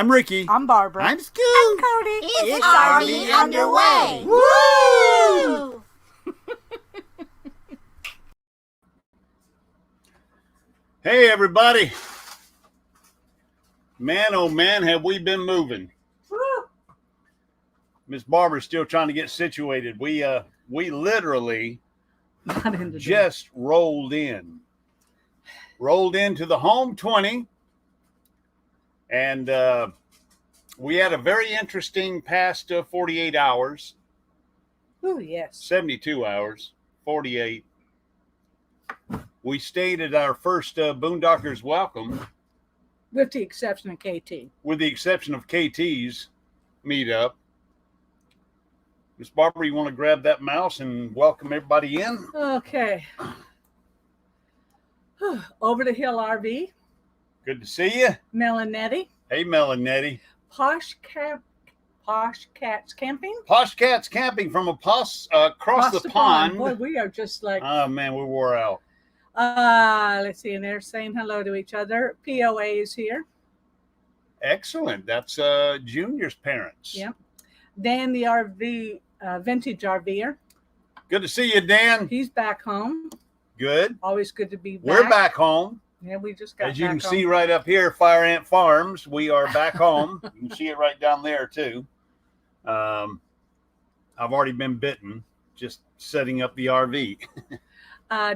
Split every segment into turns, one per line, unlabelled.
I'm Ricky.
I'm Barbara.
I'm Scoot.
I'm Cody.
It's RV underway.
Woo! Hey, everybody. Man, oh man, have we been moving. Miss Barbara's still trying to get situated. We literally just rolled into the home 20, and we had a very interesting past 48 hours.
Oh, yes.
72 hours, 48. We stayed at our first Boondockers Welcome.
With the exception of KT.
With the exception of KT's meetup. Miss Barbara, you want to grab that mouse and welcome everybody in?
Okay. Over the Hill RV.
Good to see you.
Melanetti.
Hey, Melanetti.
Posh Cats Camping.
Posh Cats Camping from across the pond.
Boy, we are just like...
Oh, man, we wore out.
Let's see, and they're saying hello to each other. POA is here.
Excellent. That's Junior's parents.
Yep. Dan, the RV, vintage RVer.
Good to see you, Dan.
He's back home.
Good.
Always good to be back.
We're back home.
Yeah, we just got
As you
back
can
home.
see right up here, Fire Ant Farms, we are back home. You can see it right down there, too. I've already been bitten just setting up the RV.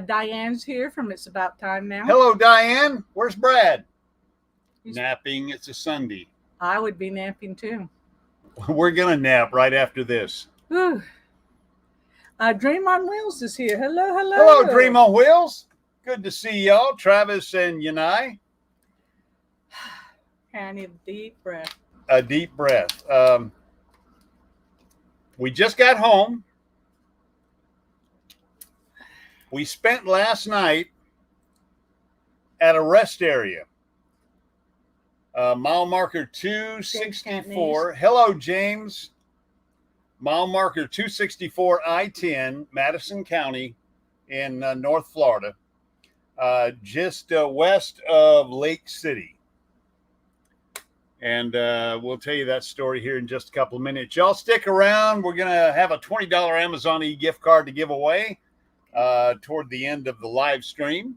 Diane's here from It's About Time Now.
Hello, Diane. Where's Brad? Napping. It's a Sunday.
I would be napping, too.
We're going to nap right after this.
Whew. Dream on Wheels is here. Hello, hello.
Hello, Dream on Wheels. Good to see y'all, Travis and Yanai.
I need a deep breath.
A deep breath. We just got home. We spent last night at a rest area. Mile marker 264. Hello, James. Mile marker 264 I-10, Madison County in North Florida. Just west of Lake City. And we'll tell you that story here in just a couple of minutes. Y'all stick around. We're going to have a $20 Amazon e-gift card to give away toward the end of the live stream.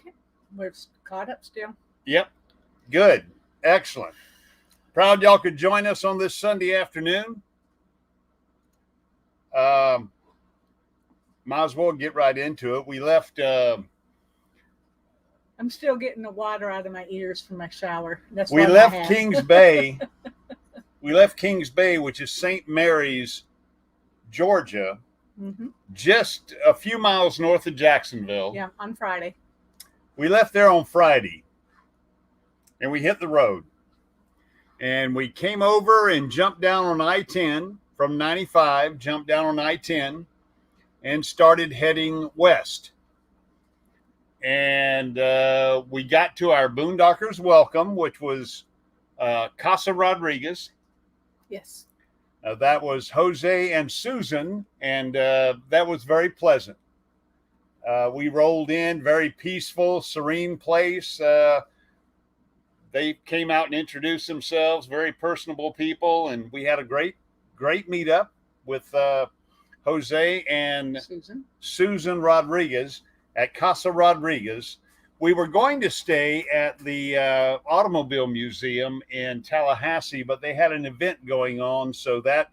Okay. We're caught up still.
Yep. Good. Excellent. Proud y'all could join us on this Sunday afternoon. Might as well get right into it. We left...
I'm still getting the water out of my ears from my shower. That's
we left Kings Bay. We left Kings Bay, which is St. Mary's, Georgia, just a few miles north of Jacksonville.
Yeah, on Friday.
We left there on Friday, and we hit the road. And we came over and jumped down on I-10 from 95, jumped down on I-10, and started heading west. And we got to our Boondockers Welcome, which was Casa Rodriguez.
Yes.
That was Jose and Susan, and that was very pleasant. We rolled in, very peaceful, serene place. They came out and introduced themselves, very personable people, and we had a great meetup with Jose and Susan Rodriguez at Casa Rodriguez. We were going to stay at the Automobile Museum in Tallahassee, but they had an event going on, so that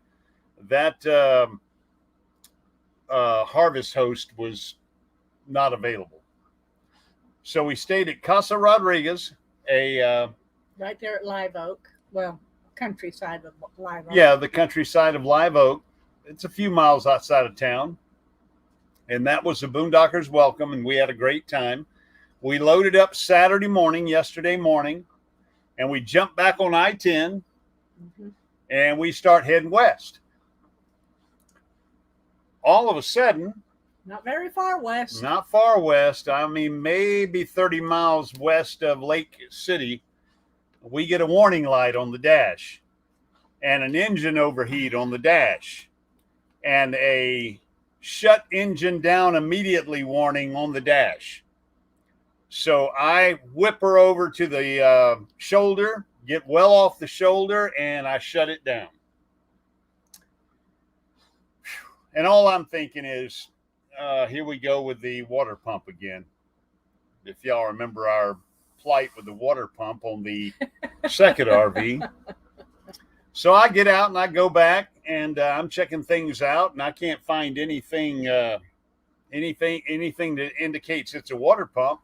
harvest host was not available. So we stayed at Casa Rodriguez,
right there at Live Oak. Well, countryside of Live Oak.
Yeah, the countryside of Live Oak. It's a few miles outside of town. And that was the Boondockers Welcome, and we had a great time. We loaded up yesterday morning, and we jumped back on I-10, and we start heading west. All of a sudden...
Not very far west.
Not far west. I mean, maybe 30 miles west of Lake City, we get a warning light on the dash, and an engine overheat on the dash, and a shut engine down immediately warning on the dash. So I whip her over to the shoulder, get well off the shoulder, and I shut it down. And all I'm thinking is, here we go with the water pump again. If y'all remember our plight with the water pump on the second RV. So I get out and I go back, and I'm checking things out, and I can't find anything that indicates it's a water pump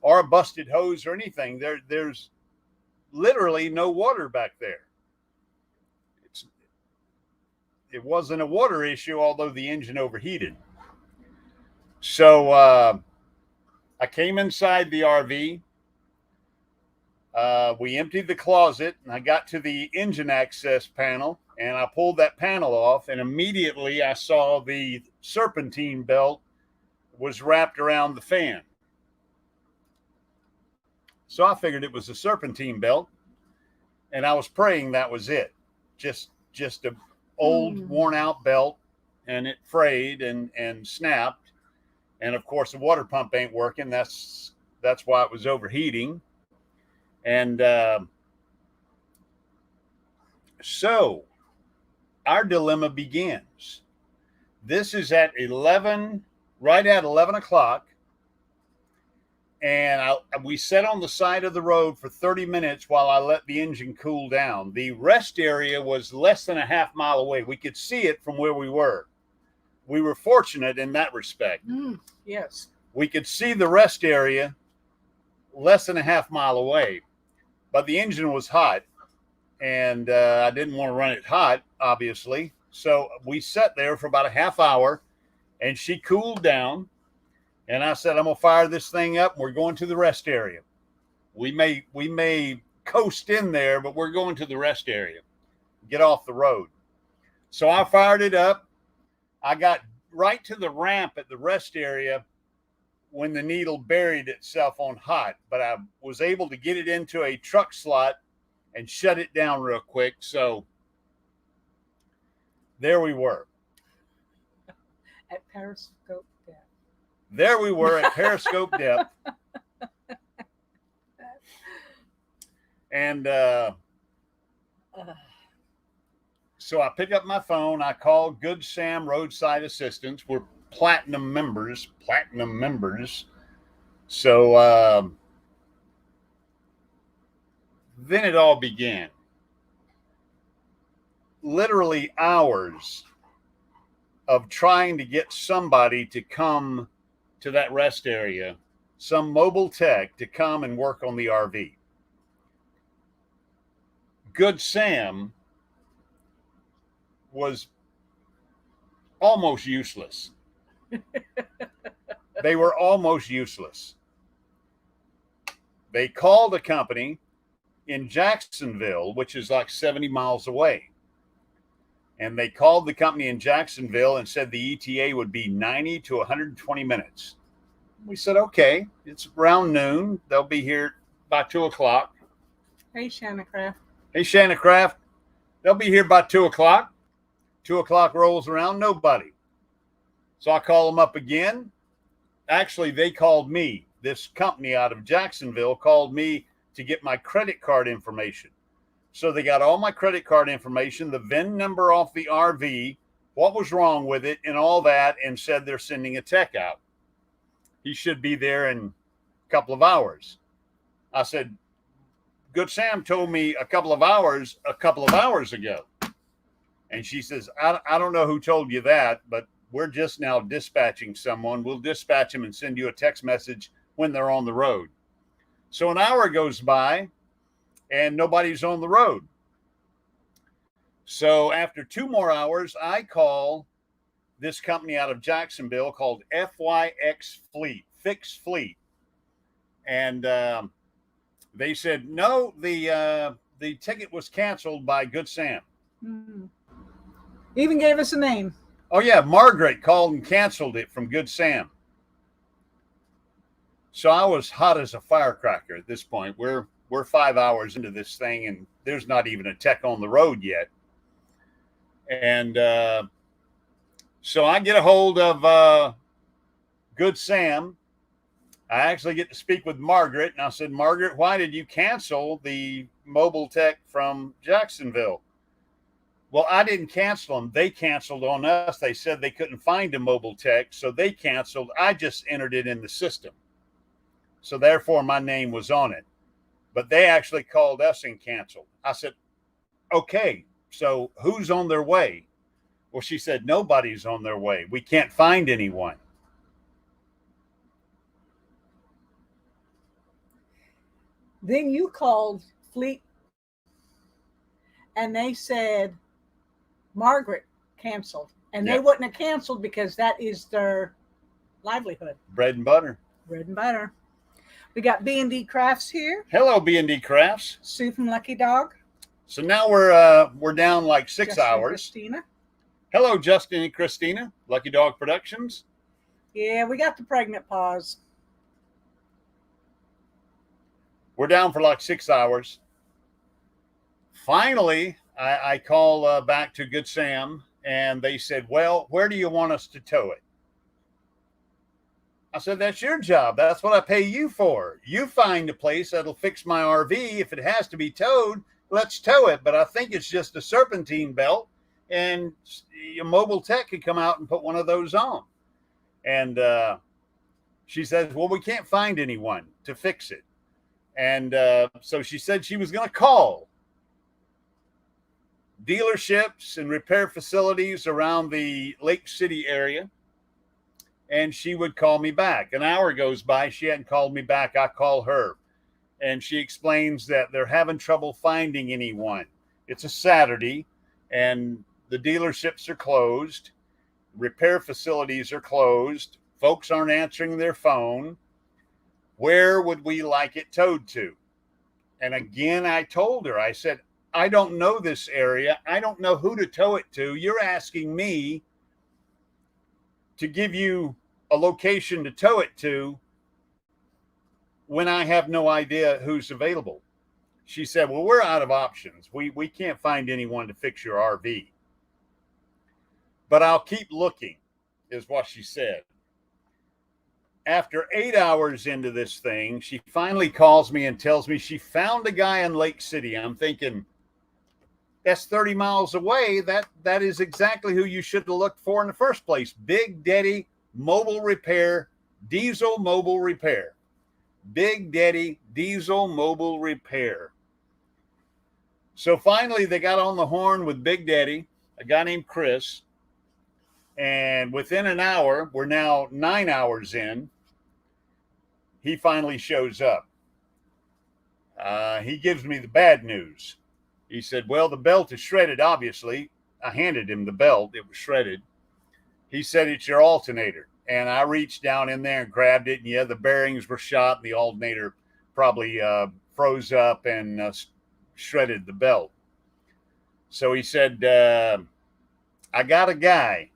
or a busted hose or anything. There's literally no water back there. It wasn't a water issue, although the engine overheated. So I came inside the RV. We emptied the closet, and I got to the engine access panel, and I pulled that panel off, and immediately I saw the serpentine belt was wrapped around the fan. So I figured it was a serpentine belt, and I was praying that was it. Just a old worn out belt, and it frayed and snapped. And of course the water pump ain't working. That's why it was overheating. And so our dilemma begins. This is at 11, right at 11 o'clock. And we sat on the side of the road for 30 minutes while I let the engine cool down. The rest area was less than a half mile away. We could see it from where we were. We were fortunate in that respect.
Yes.
We could see the rest area less than a half mile away, but the engine was hot, and I didn't want to run it hot, obviously. So we sat there for about a half hour, and she cooled down. And I said, I'm going to fire this thing up. And we're going to the rest area. We may coast in there, but we're going to the rest area. Get off the road. So I fired it up. I got right to the ramp at the rest area when the needle buried itself on hot. But I was able to get it into a truck slot and shut it down real quick. So there we were.
At periscope depth.
There we were at periscope depth. And so I pick up my phone. I call Good Sam Roadside Assistance. We're platinum members. So then it all began. Literally hours of trying to get somebody to come to that rest area, some mobile tech to come and work on the RV. Good Sam was almost useless. They were almost useless. They called a company in Jacksonville, which is like 70 miles away. And they called the company in Jacksonville and said the ETA would be 90 to 120 minutes. We said, okay, it's around noon. They'll be here by 2 o'clock.
Hey, Shanacraft.
Hey, Shanacraft. They'll be here by 2 o'clock. 2 o'clock rolls around, nobody. So I call them up again. Actually, they called me. This company out of Jacksonville called me to get my credit card information. So they got all my credit card information, the VIN number off the RV, what was wrong with it, and all that, and said they're sending a tech out. He should be there in a couple of hours. I said, Good Sam told me a couple of hours ago. And she says, I don't know who told you that, but we're just now dispatching someone. We'll dispatch them and send you a text message when they're on the road. So an hour goes by, and nobody's on the road. So after 2 more hours, I call this company out of Jacksonville called FYX Fleet, Fix Fleet. And they said, no, the ticket was canceled by Good Sam.
Mm-hmm. Even gave us a name.
Oh, yeah, Margaret called and canceled it from Good Sam. So I was hot as a firecracker at this point. We're 5 hours into this thing, and there's not even a tech on the road yet. And so I get a hold of Good Sam. I actually get to speak with Margaret, and I said, Margaret, why did you cancel the mobile tech from Jacksonville? Well, I didn't cancel them. They canceled on us. They said they couldn't find a mobile tech, so they canceled. I just entered it in the system. So therefore, my name was on it. But they actually called us and canceled. I said, okay, so who's on their way? Well, she said, nobody's on their way. We can't find anyone.
Then you called Fleet and they said Margaret canceled. And they wouldn't have canceled because that is their livelihood.
Bread and butter.
Bread and butter. We got B&D Crafts here.
Hello, B&D Crafts.
Sue from Lucky Dog.
So now we're down like 6
Justin
hours.
Christina.
Hello, Justin and Christina. Lucky Dog Productions.
Yeah, we got the pregnant pause.
We're down for like 6 hours. Finally, I call back to Good Sam, and they said, well, where do you want us to tow it? I said, that's your job. That's what I pay you for. You find a place that'll fix my RV. If it has to be towed, let's tow it. But I think it's just a serpentine belt, and your mobile tech could come out and put one of those on. And she says, well, we can't find anyone to fix it. And so she said she was going to call dealerships and repair facilities around the Lake City area, and she would call me back. An hour goes by. She hadn't called me back. I call her, and she explains that they're having trouble finding anyone. It's a Saturday, and the dealerships are closed. Repair facilities are closed. Folks aren't answering their phone. Where would we like it towed to? And again, I told her, I said, I don't know this area. I don't know who to tow it to. You're asking me to give you a location to tow it to when I have no idea who's available. She said, well, we're out of options. We can't find anyone to fix your RV. But I'll keep looking, is what she said. After 8 hours into this thing, she finally calls me and tells me she found a guy in Lake City. I'm thinking, that's 30 miles away. That is exactly who you should have looked for in the first place. Big Daddy Mobile Repair, Diesel Mobile Repair. Big Daddy Diesel Mobile Repair. So finally, they got on the horn with Big Daddy, a guy named Chris. And within an hour, we're now 9 hours in, he finally shows up. He gives me the bad news. He said, well, the belt is shredded, obviously. I handed him the belt. It was shredded. He said, it's your alternator. And I reached down in there and grabbed it. And yeah, the bearings were shot. And the alternator probably froze up and shredded the belt. So he said, I got a guy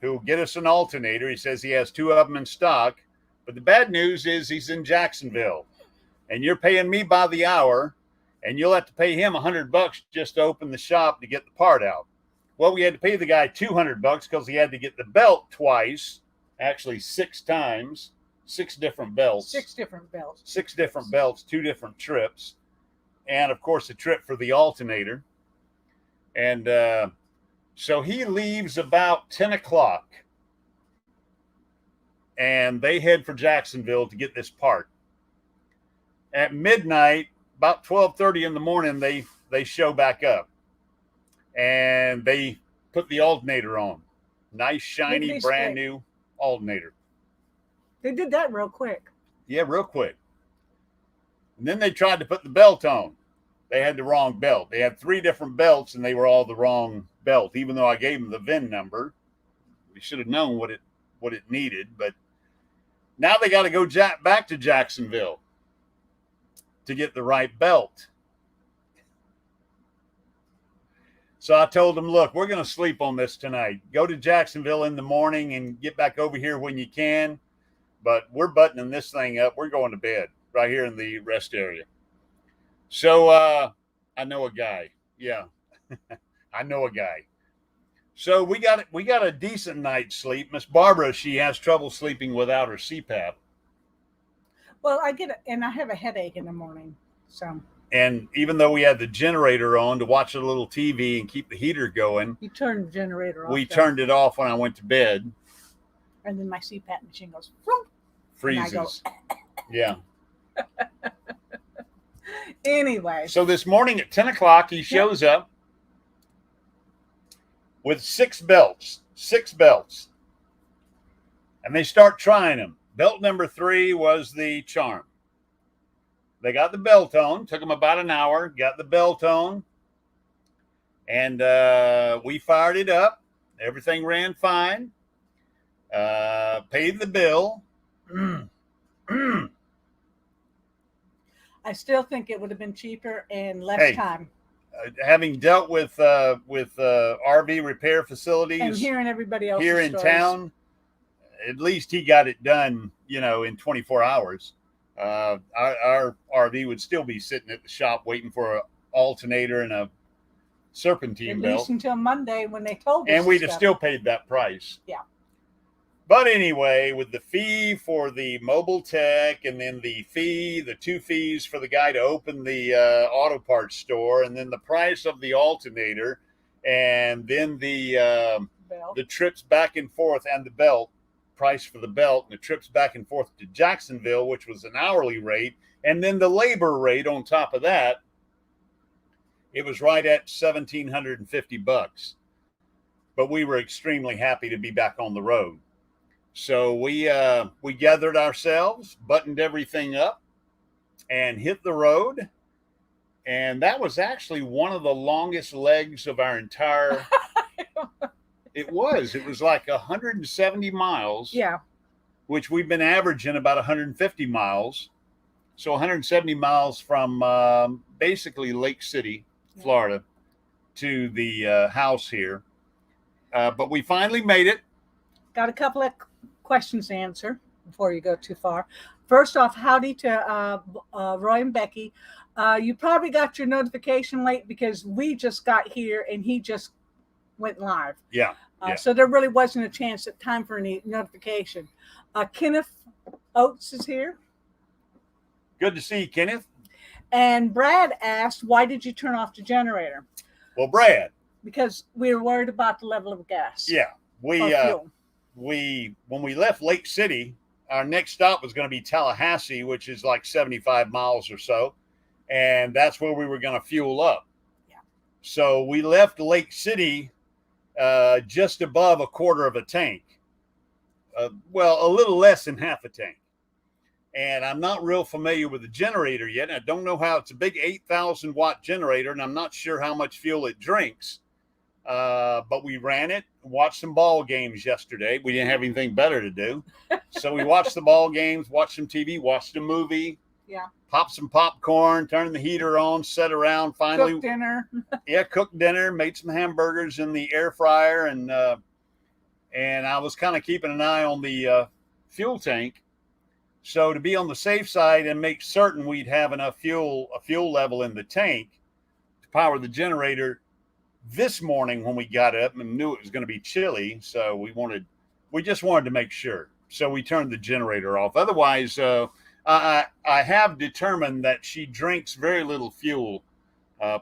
who will get us an alternator. He says he has 2 of them in stock. But the bad news is he's in Jacksonville. And you're paying me by the hour. And you'll have to pay him $100 just to open the shop to get the part out. Well, we had to pay the guy $200 because he had to get the belt twice, actually 6 times, 6 different belts.
6 different belts.
6 different belts, 2 different trips. And, of course, a trip for the alternator. And so he leaves about 10 o'clock. And they head for Jacksonville to get this part. At midnight, about 12:30 in the morning, they show back up. And they put the alternator on. Nice, shiny, brand new alternator.
They did that real quick.
Yeah, real quick. And then they tried to put the belt on. They had the wrong belt. They had 3 different belts, and they were all the wrong belt. Even though I gave them the VIN number, we should have known what it needed. But now they got to go back to Jacksonville to get the right belt. So I told them, look, we're going to sleep on this tonight. Go to Jacksonville in the morning and get back over here when you can. But we're buttoning this thing up. We're going to bed right here in the rest area. So I know a guy. Yeah, I know a guy. So we got a decent night's sleep. Miss Barbara, she has trouble sleeping without her CPAP.
Well, I get it, and I have a headache in the morning. So
And even though we had the generator on to watch a little TV and keep the heater going,
you turn the generator off.
we
though.
turned it off when I went to bed.
And then my CPAP machine goes, "Vroom."
Freezes. Yeah.
Anyway.
So this morning at 10 o'clock, he shows up with 6 belts. 6 belts. And they start trying them. Belt number 3 was the charm. They got the belt on. Took them about an hour. Got the belt on. And we fired it up. Everything ran fine. Paid the bill.
I still think it would have been cheaper and less time.
Having dealt with RV repair facilities
And hearing everybody else
here in town, at least he got it done, in 24 hours. Our RV would still be sitting at the shop waiting for an alternator and a serpentine
at
belt.
least until Monday when they told us.
And we'd have still paid that price.
Yeah.
But anyway, with the fee for the mobile tech, and then the 2 fees for the guy to open the auto parts store, and then the price of the alternator, and then the trips back and forth, and the belt, price for the belt, and the trips back and forth to Jacksonville, which was an hourly rate, and then the labor rate on top of that, it was right at $1,750. But we were extremely happy to be back on the road. So we gathered ourselves, buttoned everything up, and hit the road. And that was actually one of the longest legs of our entire. It was like 170 miles.
Yeah.
Which we've been averaging about 150 miles. So 170 miles from basically Lake City, Florida, to the house here. But we finally made it.
Got a couple of questions to answer before you go too far. First off, howdy to Roy and Becky. You probably got your notification late because we just got here and he just went live.
Yeah.
So there really wasn't a chance at time for any notification. Kenneth Oates is here.
Good to see you, Kenneth.
And Brad asked, why did you turn off the generator?
Well, Brad.
Because we were worried about the level of gas.
Yeah. When we left Lake City, our next stop was going to be Tallahassee, which is like 75 miles or so. And that's where we were going to fuel up.
Yeah.
So we left Lake City just above a quarter of a tank. Well, a little less than half a tank. And I'm not real familiar with the generator yet. I don't know how. It's a big 8,000 watt generator, and I'm not sure how much fuel it drinks. But we ran it, watched some ball games yesterday. We didn't have anything better to do. So we watched the ball games, watched some TV, watched a movie.
Yeah.
Popped some popcorn, turned the heater on, sat around, finally.
Cooked dinner.
Cooked dinner, made some hamburgers in the air fryer. And I was kind of keeping an eye on the fuel tank. So to be on the safe side and make certain we'd have enough fuel level in the tank to power the generator this morning when we got up and knew it was going to be chilly. So we just wanted to make sure. So we turned the generator off. Otherwise, I have determined that she drinks very little fuel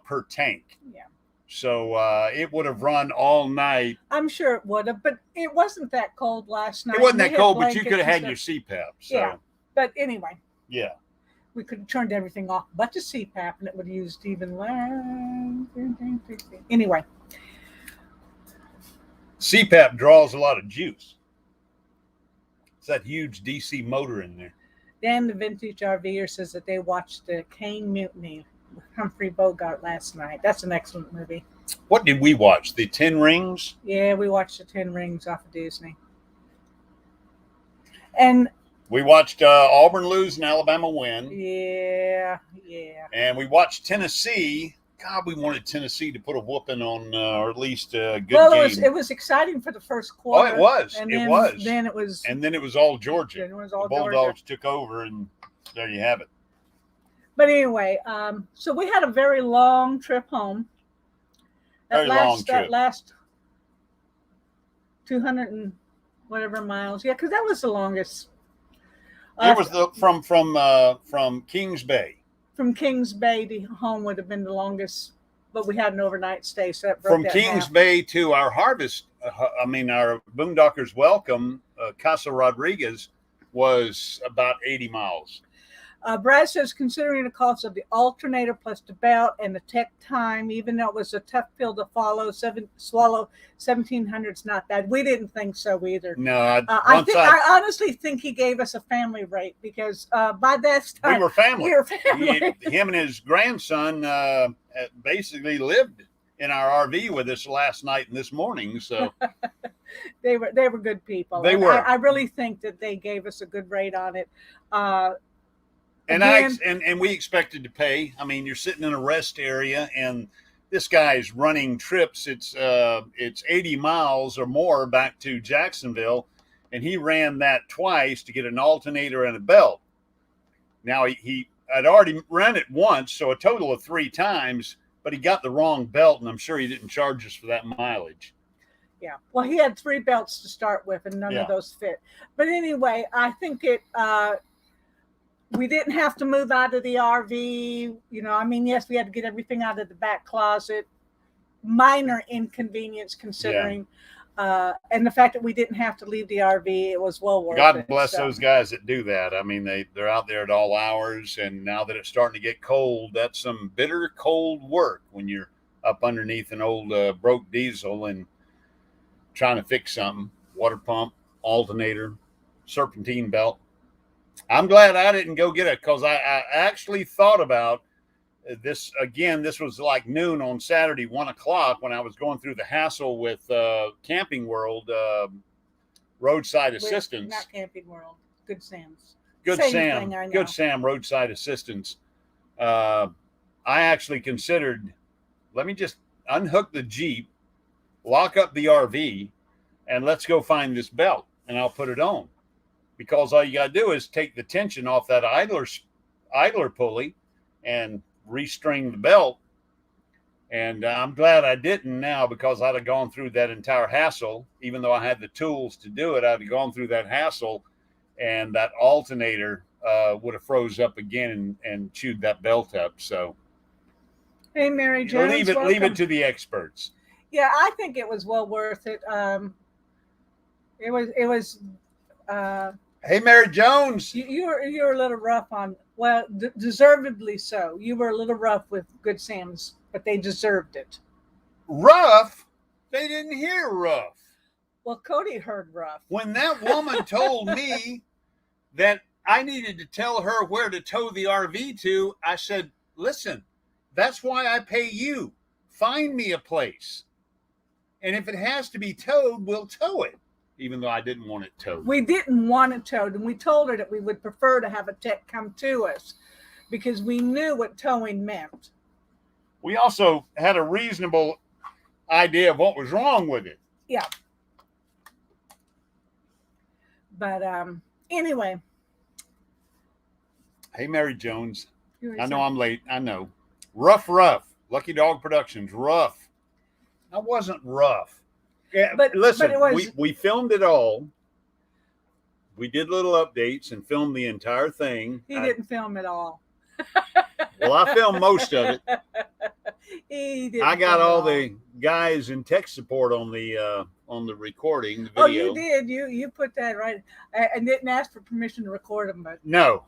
per tank.
Yeah.
So it would have run all night.
I'm sure it would have, but it wasn't that cold last night.
It wasn't that cold, but you could have had your CPAP. So.
Yeah. But anyway.
Yeah.
We could have turned everything off but the CPAP, and it would have used even less. Anyway.
CPAP draws a lot of juice. It's that huge DC motor in there.
Dan, the vintage RVer, says that they watched the Kane Mutiny with Humphrey Bogart last night. That's an excellent movie.
What did we watch? The 10 Rings?
Yeah, we watched the 10 Rings off of Disney. And
we watched Auburn lose and Alabama win.
Yeah.
And we watched Tennessee. God, we wanted Tennessee to put a whooping on, or at least a good game.
Well, it was exciting for the first quarter.
Oh, it was.
And
it was.
Then it was.
And then it was all Georgia.
Then it was all
the Bulldogs took over, and there you have it.
But anyway, so we had a very long trip home. That last 200 and whatever miles. Yeah, because that was the longest.
It was from Kings Bay.
From Kings Bay to home would have been the longest, but we had an overnight stay, so that broke
From
that in
Kings
half.
Bay to our harvest, our Boondockers Welcome, Casa Rodriguez, was about 80 miles.
Brad says, considering the cost of the alternator plus the belt and the tech time, even though it was a tough pill to swallow, 1,700's not bad. We didn't think so either.
No,
I honestly think he gave us a family rate because by that time
we were family.
family.
Him and his grandson basically lived in our RV with us last night and this morning. So
they were good people.
They were.
I really think that they gave us a good rate on it.
And we expected to pay. I mean, you're sitting in a rest area, and this guy's running trips. It's 80 miles or more back to Jacksonville, and he ran that twice to get an alternator and a belt. Now he had already ran it once, so a total of 3 times, but he got the wrong belt, and I'm sure he didn't charge us for that mileage.
Yeah. Well, he had 3 belts to start with, and none of those fit. But anyway, I think we didn't have to move out of the RV. Yes, we had to get everything out of the back closet. Minor inconvenience considering. And the fact that we didn't have to leave the RV, it was well worth it.
God bless those guys that do that. I mean, they're out there at all hours, and now that it's starting to get cold, that's some bitter cold work when you're up underneath an old broke diesel and trying to fix something. Water pump, alternator, serpentine belt. I'm glad I didn't go get it because I actually thought about this again. This was like noon on Saturday, 1 o'clock, when I was going through the hassle with Camping World roadside assistance.
Not Camping World, Good Sam's.
Good Sam roadside assistance. I actually considered, let me just unhook the Jeep, lock up the RV, and let's go find this belt, and I'll put it on. Because all you got to do is take the tension off that idler pulley and restring the belt. And I'm glad I didn't now, because I'd have gone through that entire hassle. Even though I had the tools to do it, I'd have gone through that hassle, and that alternator would have froze up again and chewed that belt up. So,
hey, Mary Jones,
leave it to the experts.
Yeah, I think it was well worth it. It was.
Hey, Mary Jones.
You were a little rough on, well, deservedly so. You were a little rough with Good Sam's, but they deserved it.
Rough? They didn't hear rough.
Well, Cody heard rough.
When that woman told me that I needed to tell her where to tow the RV to, I said, listen, that's why I pay you. Find me a place. And if it has to be towed, we'll tow it. Even though I didn't want it towed.
We didn't want it towed, and we told her that we would prefer to have a tech come to us because we knew what towing meant.
We also had a reasonable idea of what was wrong with it.
Yeah. But anyway.
Hey, Mary Jones. I know I'm late. I know. Rough. Lucky Dog Productions. Rough. I wasn't rough. Yeah, but listen, we filmed it all. We did little updates and filmed the entire thing.
He didn't film it all.
Well, I filmed most of it.
He didn't.
I got all the guys in tech support on the recording, the video.
Oh, you did. You put that right. I didn't ask for permission to record them, but
no.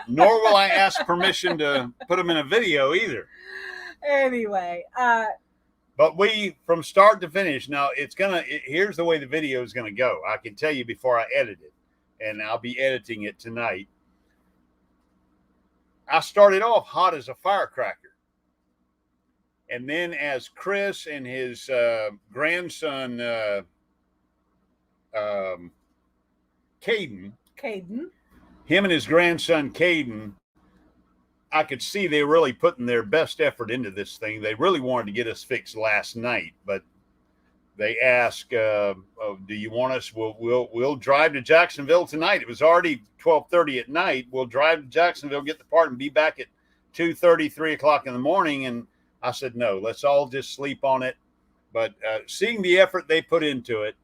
Nor will I ask permission to put them in a video either.
Anyway,
but we, from start to finish, now here's the way the video is going to go. I can tell you before I edit it, and I'll be editing it tonight. I started off hot as a firecracker. And then as Chris and his grandson, Caden, him and his grandson, Caden, I could see they were really putting their best effort into this thing. They really wanted to get us fixed last night, but they asked, do you want us? We'll drive to Jacksonville tonight. It was already 12:30 at night. We'll drive to Jacksonville, get the part, and be back at 2:30, 3 o'clock in the morning. And I said, no, let's all just sleep on it. But seeing the effort they put into it,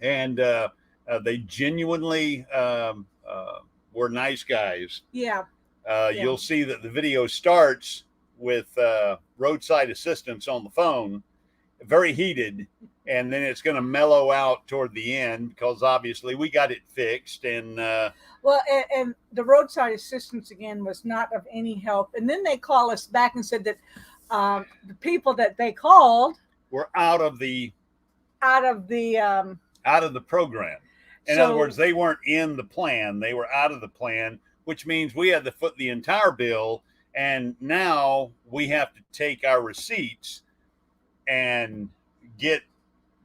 and They genuinely were nice guys.
Yeah.
You'll see that the video starts with roadside assistance on the phone, very heated, and then it's going to mellow out toward the end because obviously we got it fixed. And
well, and the roadside assistance again was not of any help. And then they call us back and said that the people that they called
were out of the program. In other words, they weren't in the plan. They were out of the plan, which means we had to foot the entire bill. And now we have to take our receipts and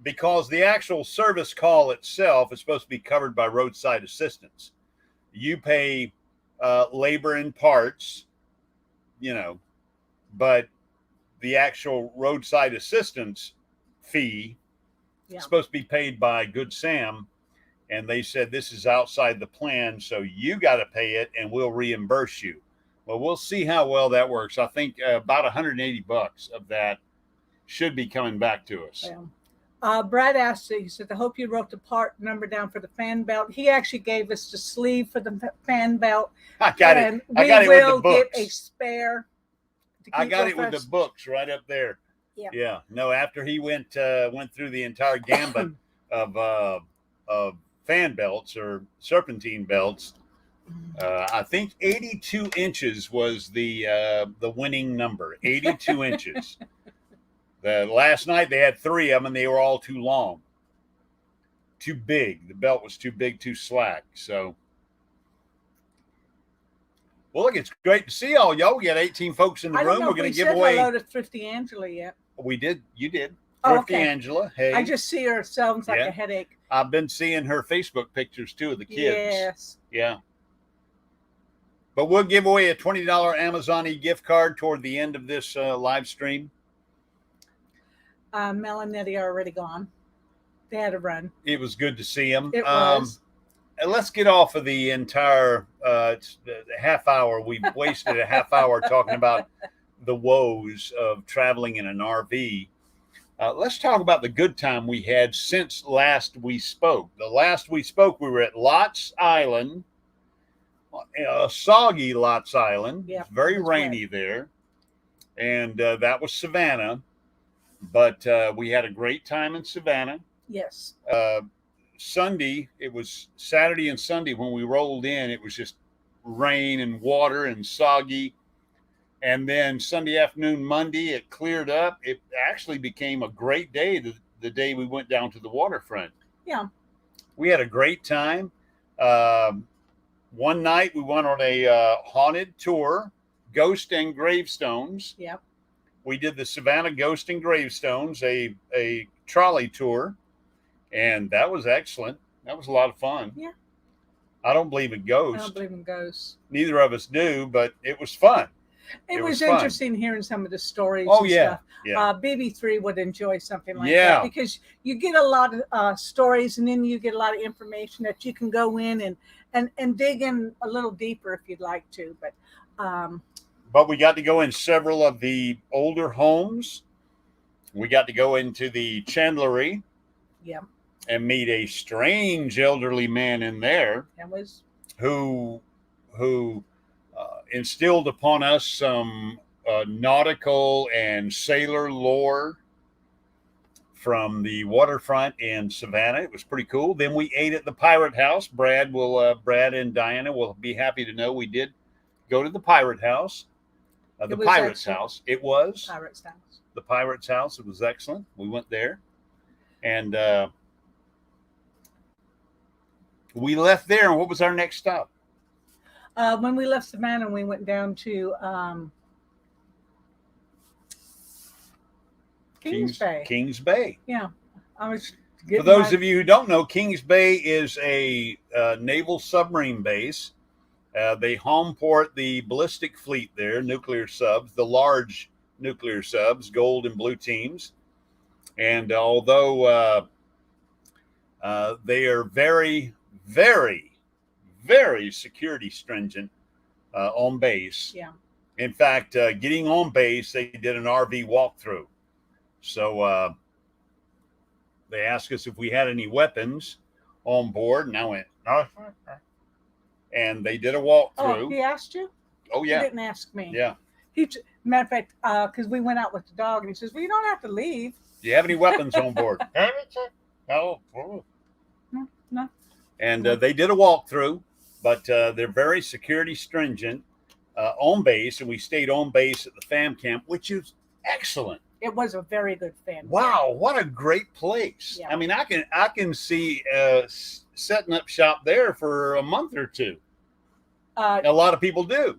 because the actual service call itself is supposed to be covered by roadside assistance. You pay labor and parts, but the actual roadside assistance fee is supposed to be paid by Good Sam. And they said, this is outside the plan, so you got to pay it and we'll reimburse you. Well, we'll see how well that works. I think about $180 of that should be coming back to us.
Yeah. Brad asked, he said, I hope you wrote the part number down for the fan belt. He actually gave us the sleeve for the fan belt.
I got it. I got it with the books.
We will get a spare.
I got it with the books right up there.
Yeah.
Yeah. No, after he went through the entire gambit of fan belts or serpentine belts, I think 82 inches was the winning number. 82 inches. Last night they had 3 of them, and they were all too long, too big. The belt was too big, too slack. So, well, look, it's great to see all y'all. We got 18 folks in the room. We're going to give away.
Hello to Thrifty Angela yet?
We did. You did.
Oh,
Thrifty Angela. Hey.
I just see her. It sounds like a headache.
I've been seeing her Facebook pictures too of the kids.
Yes.
Yeah. But we'll give away a $20 Amazon gift card toward the end of this live stream.
Mel and Nettie are already gone. They had a run.
It was good to see them.
It was.
Let's get off of the entire half hour. We've wasted a half hour talking about the woes of traveling in an RV. Let's talk about the good time we had since last we spoke. The last we spoke, we were at Lots Island, a soggy Lots Island.
Yeah,
it's very rainy there. And that was Savannah. But we had a great time in Savannah.
Yes.
Sunday, it was Saturday and Sunday when we rolled in, it was just rain and water and soggy. And then Sunday afternoon, Monday, it cleared up. It actually became a great day the day we went down to the waterfront.
Yeah.
We had a great time. One night we went on a haunted tour, Ghost and Gravestones.
Yep.
We did the Savannah Ghost and Gravestones, a trolley tour, and that was excellent. That was a lot of fun.
Yeah.
I don't believe in ghosts.
I don't believe in ghosts.
Neither of us do, but it was fun.
It was interesting hearing some of the stories.
Oh,
and
yeah.
Stuff.
Yeah.
BB3 would enjoy something like that because you get a lot of stories, and then you get a lot of information that you can go in and dig in a little deeper if you'd like to.
But we got to go in several of the older homes. We got to go into the chandlery.
Yeah.
And meet a strange elderly man in there.
That was
who instilled upon us some nautical and sailor lore from the waterfront in Savannah. It was pretty cool. Then we ate at the Pirate House. Brad and Diana will be happy to know we did go to the Pirate House. The Pirate's House. It was
Pirate's House.
The Pirate's House. It was excellent. We went there, and we left there. And what was our next stop?
When we left Savannah, we went down to Kings Bay.
Kings Bay.
Yeah.
For those of you who don't know, Kings Bay is a naval submarine base. They home port the ballistic fleet there, nuclear subs, the large nuclear subs, gold and blue teams. And although they are very, very, very security stringent on base.
Yeah.
In fact, getting on base, they did an RV walkthrough. So they asked us if we had any weapons. on board, and I went, "Oh." And they did a walkthrough.
Oh, he asked you?
Oh, yeah.
He didn't ask me.
Yeah.
Matter of fact, because we went out with the dog, and he says, "Well, you don't have to leave."
Do you have any weapons on board? No.
No.
And they did a walkthrough, but they're very security stringent on base, and we stayed on base at the FAM camp, which is excellent.
It was a very good fan.
Wow, what a great place!
Yeah.
I mean, I can see setting up shop there for a month or two. A lot of people do.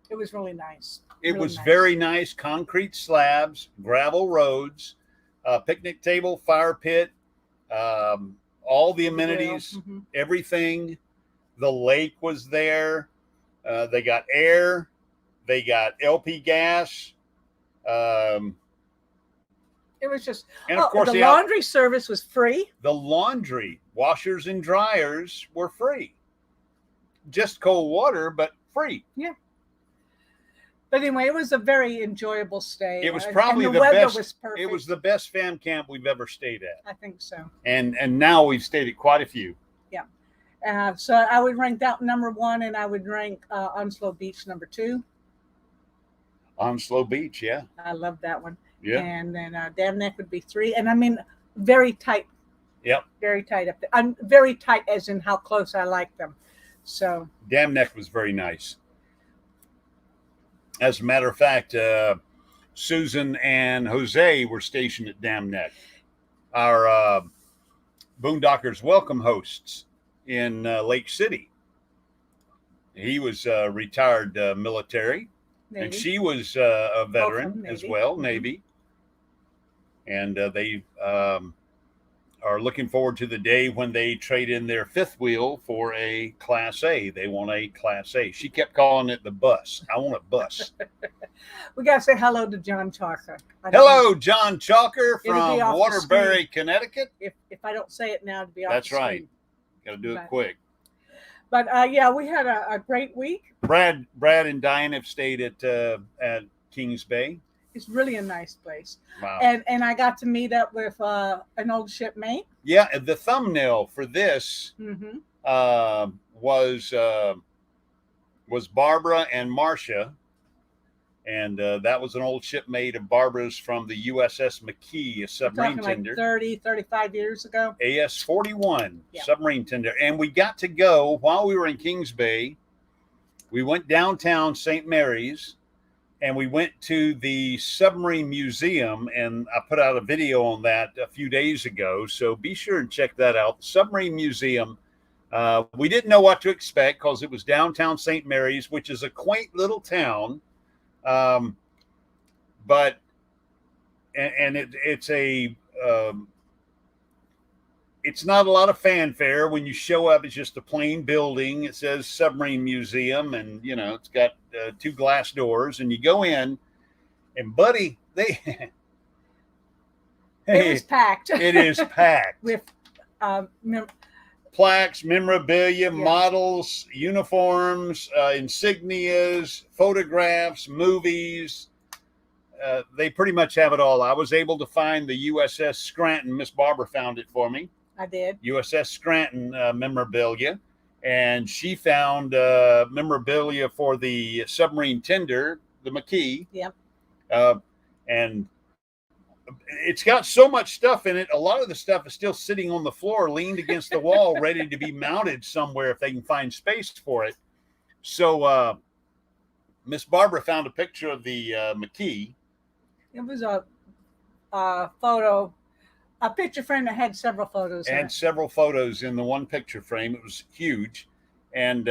It was really nice.
It was very nice. Concrete slabs, gravel roads, picnic table, fire pit, all the amenities, everything. The lake was there. They got air. They got LP gas.
It was just,
and of course,
the laundry service was free.
The laundry, washers and dryers were free. Just cold water, but free.
Yeah. But anyway, it was a very enjoyable stay.
It was probably
and
the
weather
best.
Was perfect.
It was the best fam camp we've ever stayed at.
I think so.
And now we've stayed at quite a few.
Yeah. So I would rank that number 1, and I would rank Onslow Beach number 2.
Onslow Beach, yeah.
I love that one.
Yeah.
And then Dam Neck would be 3. And I mean, very tight.
Yep.
Very tight up there. I'm very tight as in how close I like them. So
Dam Neck was very nice. As a matter of fact, Susan and Jose were stationed at Dam Neck, our Boondockers welcome hosts in Lake City. He was retired military,
Navy.
and she was a veteran as well,
Mm-hmm.
Navy. And they are looking forward to the day when they trade in their fifth wheel for a Class A. They want a Class A. She kept calling it the bus. I want a bus.
We got to say hello to John Chalker.
Hello, John Chalker
It'll be
from
off the
Waterbury,
screen.
Connecticut.
If I don't say it now, it'll be off
That's
the
right.
screen.
Got to do it
Right.
quick.
But yeah, we had a great week.
Brad and Diane have stayed at Kings Bay.
It's really a nice place.
Wow.
And I got to meet up with an old shipmate.
Yeah, the thumbnail for this
Mm-hmm.
was Barbara and Marcia, and that was an old shipmate of Barbara's from the USS McKee, a submarine
Talking
tender.
like 30, 35 years ago.
AS-41
Yeah.
submarine tender. And we got to go, while we were in Kings Bay, we went downtown St. Mary's, and we went to the submarine museum, and I put out a video on that a few days ago. So be sure and check that out. The submarine museum. We didn't know what to expect because it was downtown St. Mary's, which is a quaint little town. But it's not a lot of fanfare. When you show up, it's just a plain building. It says submarine museum, and it's got 2 glass doors, and you go in, and buddy,
It was packed.
It is packed
with
plaques, memorabilia, models, uniforms, insignias, photographs, movies. They pretty much have it all. I was able to find the USS Scranton. Miss Barbara found it for me.
I did.
USS Scranton memorabilia. And she found memorabilia for the submarine tender, the McKee.
Yep.
And it's got so much stuff in it. A lot of the stuff is still sitting on the floor, leaned against the wall, ready to be mounted somewhere if they can find space for it. So Miss Barbara found a picture of the McKee.
It was a photo, a picture frame that had several photos in
And
it.
several photos in the one picture frame. It was huge. And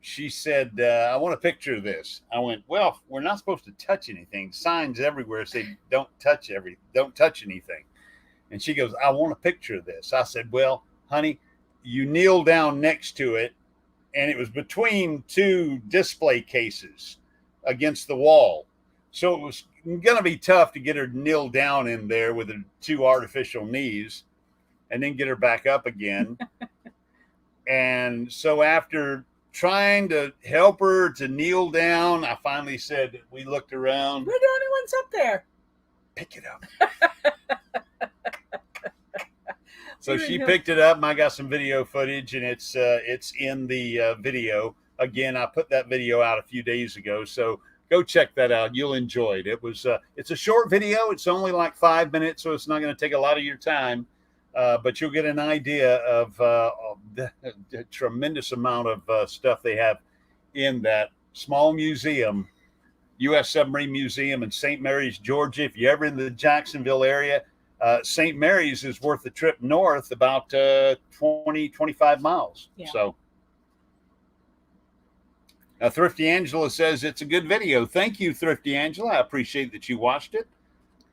she said, I want a picture of this. I went, well, we're not supposed to touch anything. Signs everywhere say don't touch anything. And she goes, I want a picture of this. I said, well, honey, you kneel down next to it. And it was between 2 display cases against the wall. So it was going to be tough to get her to kneel down in there with her 2 artificial knees and then get her back up again. And so after trying to help her to kneel down, I finally said, we looked around.
We're the only ones up there.
Pick it up. So she picked it up, and I got some video footage, and it's in the video. Again, I put that video out a few days ago, so go check that out. You'll enjoy it. It's a short video. It's only like 5 minutes, so it's not going to take a lot of your time. But you'll get an idea of the tremendous amount of stuff they have in that small museum, U.S. Submarine Museum in St. Mary's, Georgia. If you're ever in the Jacksonville area, St. Mary's is worth the trip north about 25 miles. Yeah. So Thrifty Angela says it's a good video. Thank you, Thrifty Angela. I appreciate that you watched it.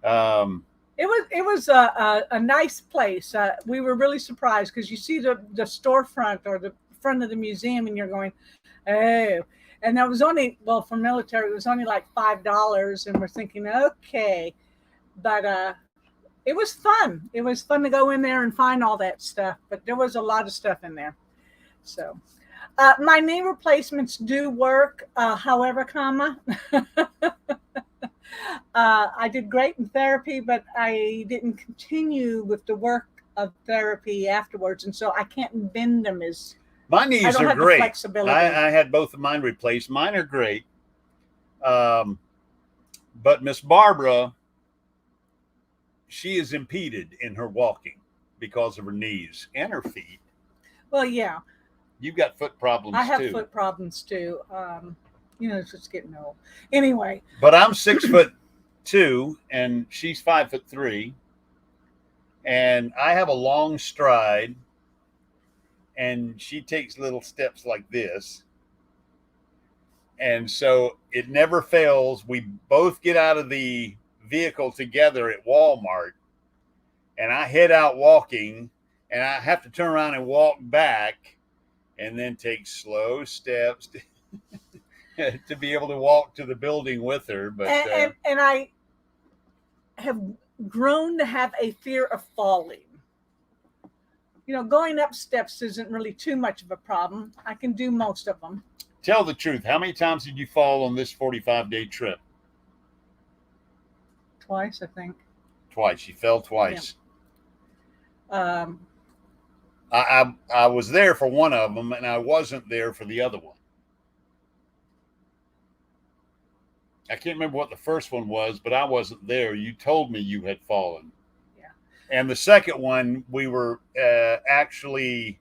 It was a nice place. We were really surprised because you see the storefront or the front of the museum, and you're going, oh. And that was only, well, for military, it was only like $5, and we're thinking, okay. But it was fun. It was fun to go in there and find all that stuff. But there was a lot of stuff in there. So my knee replacements do work, however, I did great in therapy, but I didn't continue with the work of therapy afterwards. And so I can't bend them as
my knees are great.
Flexibility.
I had both of mine replaced. Mine are great. But Miss Barbara, she is impeded in her walking because of her knees and her feet.
Well, yeah.
You've got foot problems too.
I have foot problems too. It's just getting old. Anyway.
But I'm 6'2" and she's 5'3", and I have a long stride, and she takes little steps like this. And so it never fails. We both get out of the vehicle together at Walmart, and I head out walking, and I have to turn around and walk back and then take slow steps to be able to walk to the building with her. But
and I have grown to have a fear of falling. Going up steps isn't really too much of a problem. I can do most of them.
Tell the truth. How many times did you fall on this 45-day trip?
Twice, I think.
Twice. You fell twice.
Yeah.
I was there for one of them, and I wasn't there for the other one. I can't remember what the first one was, but I wasn't there. You told me you had fallen.
Yeah. And
the second one, we were actually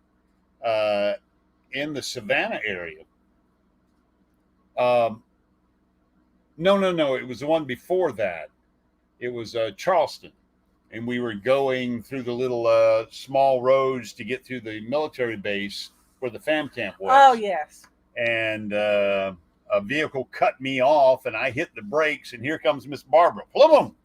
in the Savannah area. No. It was the one before that. It was Charleston. And we were going through the little small roads to get through the military base where the FAM camp was.
Oh, yes.
And a vehicle cut me off, and I hit the brakes, and here comes Miss Barbara. Plum.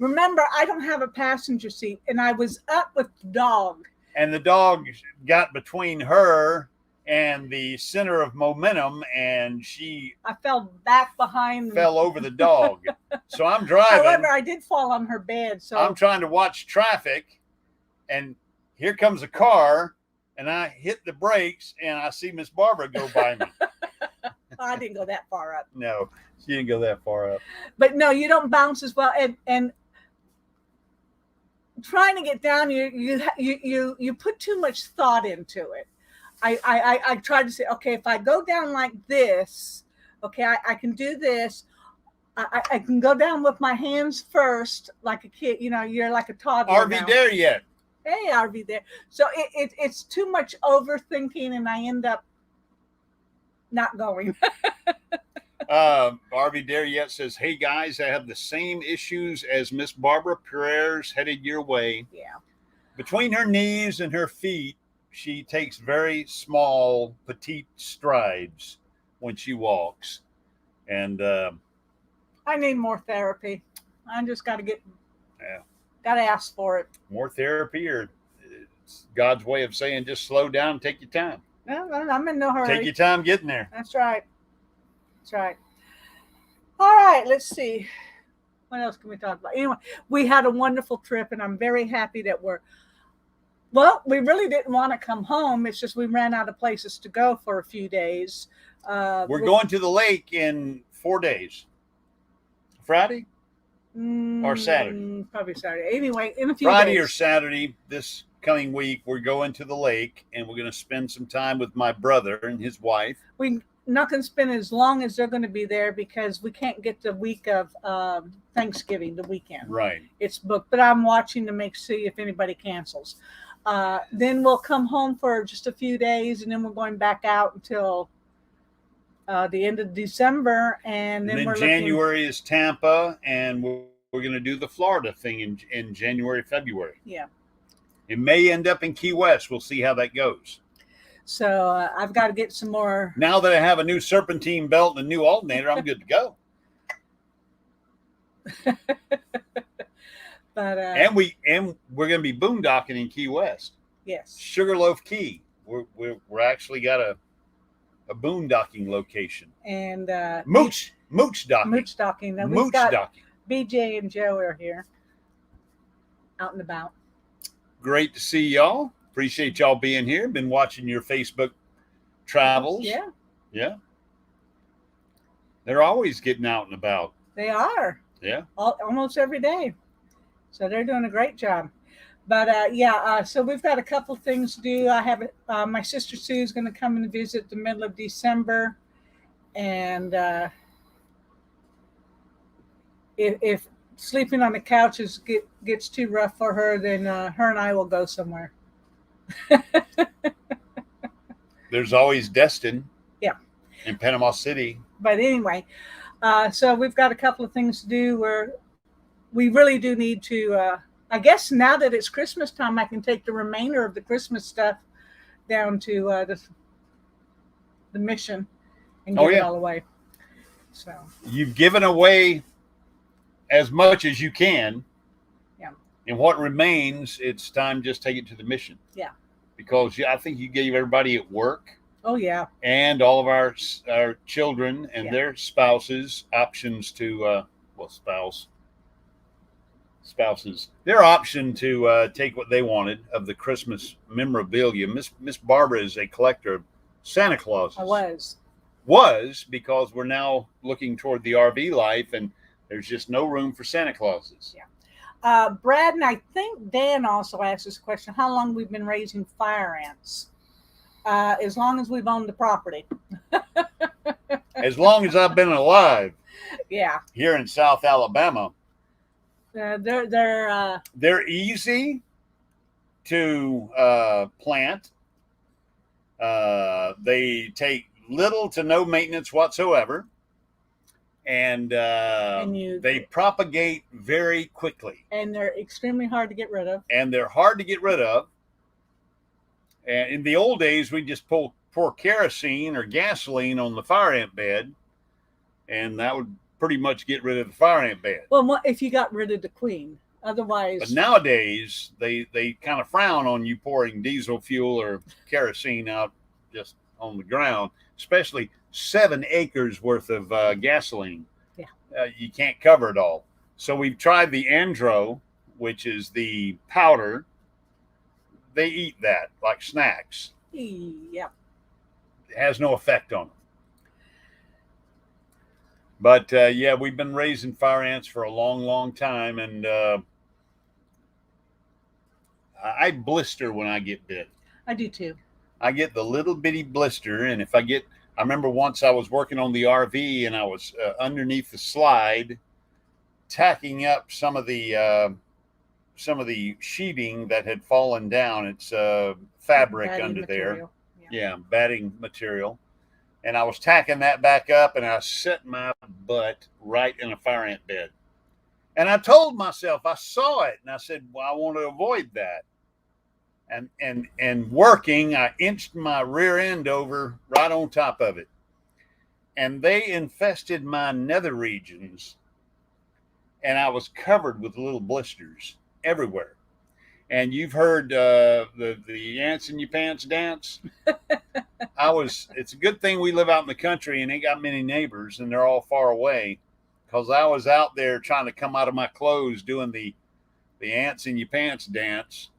Remember, I don't have a passenger seat, and I was up with the dog.
And the dog got between her and the center of momentum, and
I fell back behind.
Fell over the dog. So I'm driving.
However, I did fall on her bed. So
I'm trying to watch traffic, and here comes a car, and I hit the brakes, and I see Miss Barbara go by me.
I didn't go that far up.
No, she didn't go that far up.
But no, you don't bounce as well. And trying to get down, you put too much thought into it. I tried to say, okay, if I go down like this, okay, I can do this. I can go down with my hands first, like a kid. You're like a toddler.
RV
now.
there yet?
Hey, RV there. So it's too much overthinking, and I end up not going.
RV there yet says, hey guys, I have the same issues as Miss Barbara. Prayers headed your way.
Yeah.
Between her knees and her feet, she takes very small, petite strides when she walks. And
I need more therapy. I just got to ask for it.
More therapy, or it's God's way of saying just slow down and take your time.
No, I'm in no hurry.
Take your time getting there.
That's right. All right, let's see. What else can we talk about? Anyway, we had a wonderful trip, and I'm very happy that we really didn't want to come home. It's just we ran out of places to go for a few days.
We're going to the lake in 4 days. Friday or Saturday?
Probably Saturday. Anyway, in a few
Friday
days.
or Saturday this upcoming week, we're going to the lake, and we're going to spend some time with my brother and his wife.
We're not going to spend as long as they're going to be there because we can't get the week of Thanksgiving, the weekend.
Right.
It's booked, but I'm watching to see if anybody cancels. Then we'll come home for just a few days, and then we're going back out until the end of December, and then
January is Tampa, and we're going to do the Florida thing in January, February.
Yeah.
It may end up in Key West. We'll see how that goes.
So I've got to get some more.
Now that I have a new serpentine belt and a new alternator, I'm good to go.
But
and we're going to be boondocking in Key West.
Yes.
Sugarloaf Key. We're actually got a boondocking location.
And
mooch docking.
Mooch docking. Now
Mooch docking.
BJ and Joe are here, out and about.
Great to see y'all. Appreciate y'all being here. Been watching your Facebook travels.
Yeah.
Yeah. They're always getting out and about.
They are.
Yeah.
Almost every day. So they're doing a great job. But so we've got a couple things to do. I have my sister Sue is going to come and visit the middle of December, and if sleeping on the couch gets too rough for her, then her and I will go somewhere.
There's always Destin.
Yeah.
In Panama City.
But anyway, so we've got a couple of things to do where we really do need to. I guess now that it's Christmas time, I can take the remainder of the Christmas stuff down to the mission and give it all away. So
you've given away as much as you can.
Yeah.
And what remains, it's time just take it to the mission.
Yeah. Because
I think you gave everybody at work.
Oh yeah.
And all of our children and their spouses options to spouses their option to take what they wanted of the Christmas memorabilia. Miss Barbara is a collector of Santa Claus.
I was
because we're now looking toward the RV life, and there's just no room for Santa Clauses.
Yeah. Brad and I think Dan also asked this question: how long we've been raising fire ants? As long as we've owned the property.
As long as I've been alive.
Yeah.
Here in South Alabama.
They're
easy to plant. They take little to no maintenance whatsoever, and they propagate very quickly.
And they're extremely hard to get rid of.
And in the old days, we just pour kerosene or gasoline on the fire ant bed, and that would pretty much get rid of the fire ant bed.
Well, if you got rid of the queen, otherwise.
But nowadays, they kind of frown on you pouring diesel fuel or kerosene out just on the ground, especially 7 acres worth of gasoline.
Yeah.
You can't cover it all. So we've tried the Andro, which is the powder. They eat that like snacks.
Yeah.
It has no effect on them. But we've been raising fire ants for a long, long time, and I blister when I get bit.
I do too.
I get the little bitty blister, and I remember once I was working on the RV, and I was underneath the slide, tacking up some of the sheeting that had fallen down. It's fabric
batting
under
material.
there. Yeah, batting material. And I was tacking that back up, and I set my butt right in a fire ant bed. And I told myself, I saw it, and I said, well, I want to avoid that. And working, I inched my rear end over right on top of it. And they infested my nether regions, and I was covered with little blisters everywhere. And you've heard the ants in your pants dance. It's a good thing we live out in the country and ain't got many neighbors, and they're all far away, because I was out there trying to come out of my clothes doing the ants in your pants dance.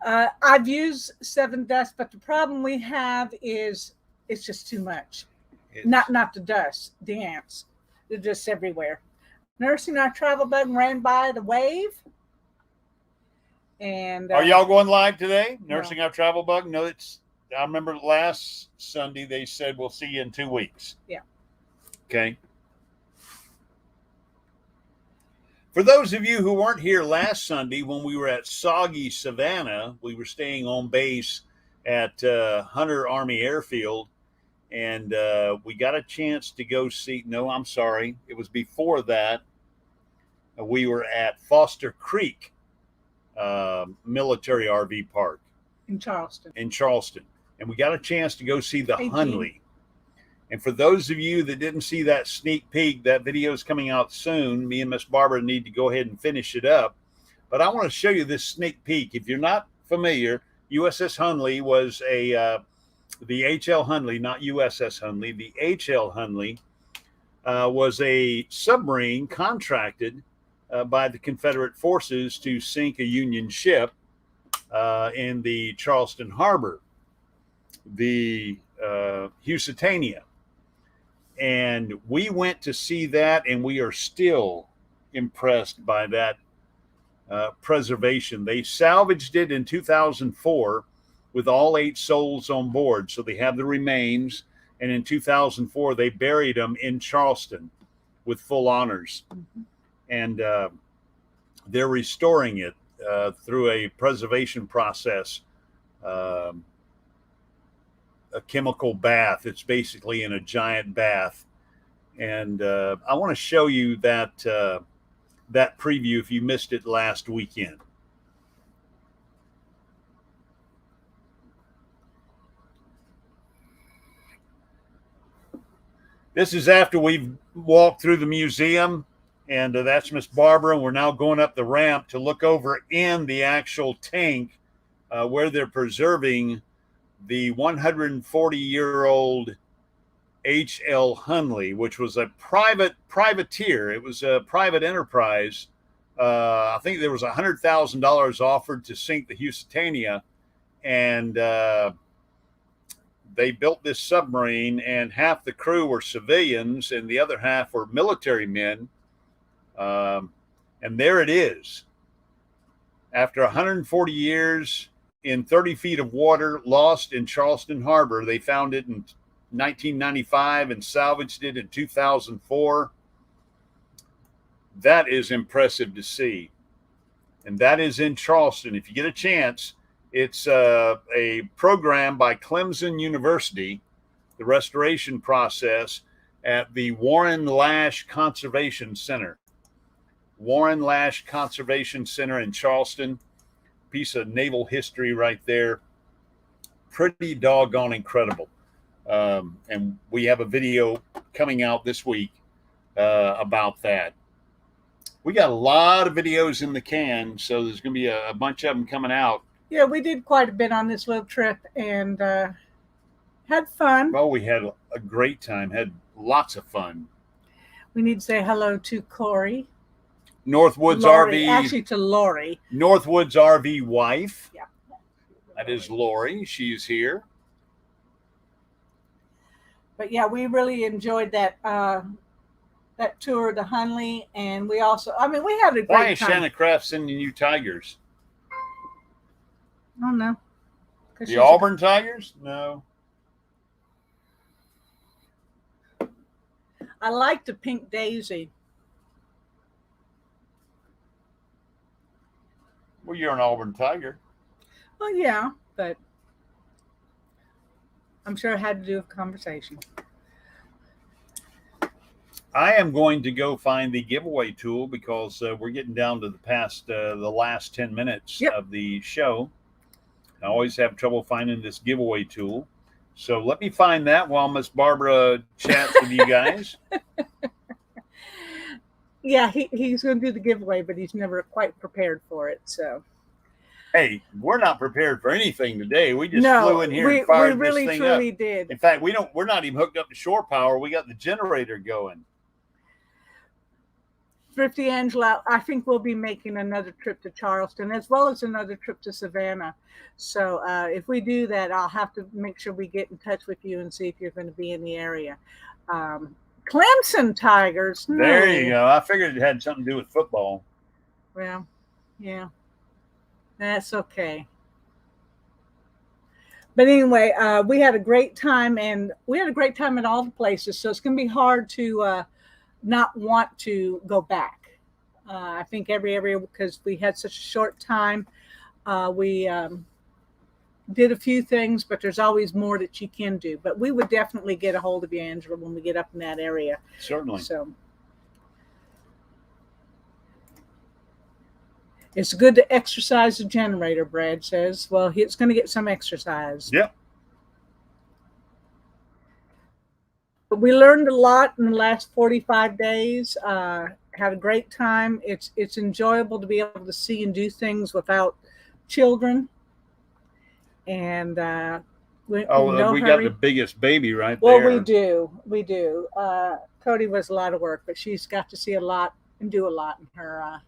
I've used 7 dust, but the problem we have is it's just too much. Not the dust, the ants. They're just everywhere. Nursing our travel bug ran by the wave. And
are y'all going live today? Nursing Our Travel Bug? No, I remember last Sunday they said we'll see you in 2 weeks.
Yeah.
Okay. For those of you who weren't here last Sunday when we were at Soggy, Savannah, we were staying on base at Hunter Army Airfield, and we got a chance to go see. No, I'm sorry. It was before that. We were at Foster Creek Military RV Park
in Charleston.
And we got a chance to go see the
18.
Hunley. And for those of you that didn't see that sneak peek, that video is coming out soon. Me and Miss Barbara need to go ahead and finish it up. But I want to show you this sneak peek. If you're not familiar, USS Hunley was the HL Hunley, not USS Hunley. The HL Hunley was a submarine contracted by the Confederate forces to sink a Union ship in the Charleston Harbor, the Housatania. And we went to see that, and we are still impressed by that preservation. They salvaged it in 2004 with all 8 souls on board, so they have the remains. And in 2004, they buried them in Charleston with full honors. Mm-hmm. And they're restoring it through a preservation process, a chemical bath. It's basically in a giant bath. And I want to show you that that preview if you missed it last weekend. This is after we've walked through the museum, and that's Miss Barbara, and we're now going up the ramp to look over in the actual tank where they're preserving the 140-year-old H.L. Hunley, which was a privateer. It was a private enterprise. I think there was $100,000 offered to sink the Housatania, and they built this submarine, and half the crew were civilians and the other half were military men. And there it is. After 140 years in 30 feet of water, lost in Charleston Harbor. They found it in 1995 and salvaged it in 2004. That is impressive to see. And that is in Charleston. If you get a chance, it's a program by Clemson University, the restoration process at the Warren Lash Conservation Center. Warren Lash Conservation Center in Charleston. Piece of naval history right there. Pretty doggone incredible. And we have a video coming out this week about that. We got a lot of videos in the can, so there's going to be a bunch of them coming out.
Yeah, we did quite a bit on this little trip and had fun.
Well, we had a great time, had lots of fun.
We need to say hello to Corey.
Northwoods
Lori,
RV.
actually to Lori.
Northwoods RV wife.
Yeah.
That is Lori. She's here.
But yeah, we really enjoyed that that tour of the Hunley, and we also, I mean, we had a great time.
Why is Shannon Kraft sending you tigers?
I don't know.
The Auburn Tigers? No.
I like the pink daisy.
Well, you're an Auburn Tiger.
Well, yeah, but I'm sure it had to do with conversation.
I am going to go find the giveaway tool because we're getting down to the last 10 minutes of the show. I always have trouble finding this giveaway tool. So let me find that while Miss Barbara chats with you guys.
Yeah, he's going to do the giveaway, but he's never quite prepared for it. So,
hey, we're not prepared for anything today. We just flew in here and fired
this thing up. We really, truly did.
In fact, we're not even hooked up to shore power. We got the generator going.
Thrifty Angela, I think we'll be making another trip to Charleston as well as another trip to Savannah. So if we do that, I'll have to make sure we get in touch with you and see if you're going to be in the area. Clemson Tigers. No.
There you go. I figured it had something to do with football.
Well, yeah. That's okay. But anyway, we had a great time, and we had a great time at all the places. So it's going to be hard to not want to go back. I think every area, because we had such a short time, we did a few things, but there's always more that you can do. But we would definitely get a hold of you, Angela, when we get up in that area.
Certainly.
So it's good to exercise the generator, Brad says. Well, it's going to get some exercise.
Yep.
But we learned a lot in the last 45 days. Had a great time. It's enjoyable to be able to see and do things without children. And
we got the biggest baby right
well,
there.
We do. Cody was a lot of work, but she's got to see a lot and do a lot in her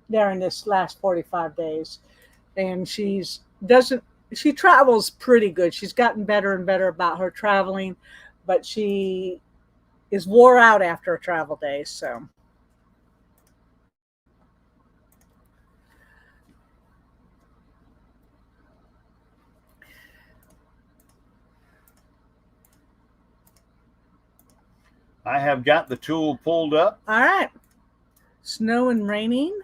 there in this last 45 days. And she travels pretty good. She's gotten better and better about her traveling, but she is wore out after a travel day. So
I have got the tool pulled up.
all right. Snow and raining